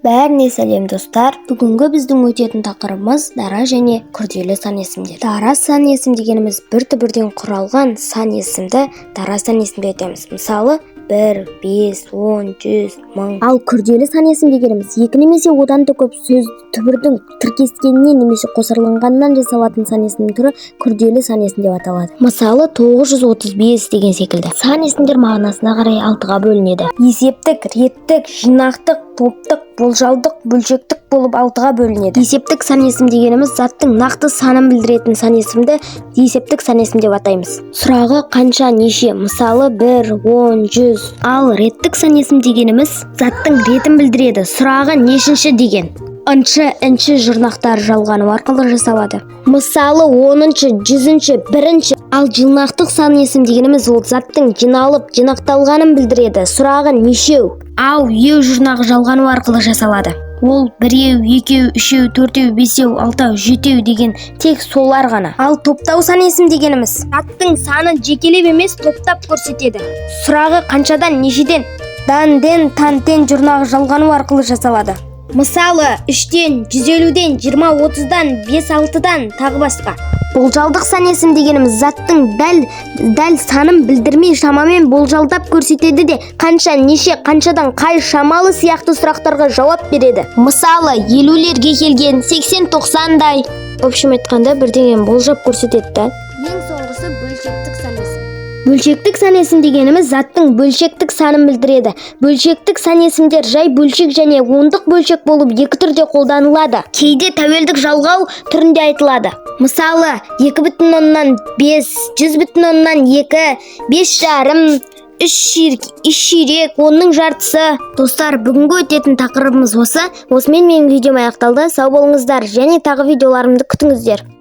Бәріне сәлем достар. Бүгінгі біздің өтетін тақырыбымыз дара және күрделі сан есімдер. Дара сан есім дегеніміз бір түбірден құралған сан есімді дара сан есім деп айтамыз. Мысалы 1, 5, 10, 100, 1000. Ал күрделі сан есім дегеніміз екі немесе одан да көп сөз түбірдің тіркескенінен немесе қосарланғанынан жасалатын сан есімнің түрі күрделі сан есім деп аталады. Мысалы 935 деген секілді. Сан есімдер мағынасына қарай 6-ға бөлінеді. Есептік, реттік, жинақтық, топтық, болжалдық, бөлшектік болып 6-ға бөлінеді. Есептік сан есім дегеніміз заттың нақты санын білдіретін сан есімді есептік сан есім деп атаймыз. Сұрағы қанша, неше? Мысалы 1, 10, 100. Ал реттік сан есім дегеніміз заттың ретін білдіреді. Сұрағы нешінші деген. Інчі жұрнақтар жалғану арқылы жасалады. Мысалы 10-шы, 100-шы, 1-шы. Ал жинақтық сан есім дегеніміз ол заттың жиналып, жинақталғанын білдіреді. Сұрағы нешеу? Ал еу жұрнағы жалғану арқылы жасалады. Ол біреу, екеу, үшеу, төртеу, бесеу, алтау, жетеу деген тек солар ғана. Ал топтау сан есім дегеніміз заттың санын жекелеп емес топтап көрсетеді. Сұрағы қаншадан, нешеден? Данден, тантен жұрнағы жалғану арқылы жасалады. Мысалы 3-тен, 150-ден, 20-30-дан, 5-6-дан тағы басқа. Болжалдық сан есім дегеніміз заттың дәл санын білдірмей шамамен болжалдап көрсетеді де қанша, неше, қаншадан, қай, шамалы сияқты сұрақтарға жауап береді. Мысалы 50-лерге келген 80-90-дай. Общем айтқанда бірдеңені болжап көрсетеді. Ең соңғысы бөлшектік сан есім. Бөлшектік сан есім дегеніміз заттың бөлшектік санын білдіреді. Бөлшектік сан есімдер жай бөлшек және ондық бөлшек болып екі түрде қолданылады. Кейде тәуелдік жалғау түрінде айтылады. Мысалы 2,5, 100,2, 5,5, 3 ширек, 10-ның жартысы. Достар, бүгінгі өтетін тақырыбымыз осы. Осымен менің видеом аяқталды. Сау болыңыздар және тағы видеоларымды күтіңіздер.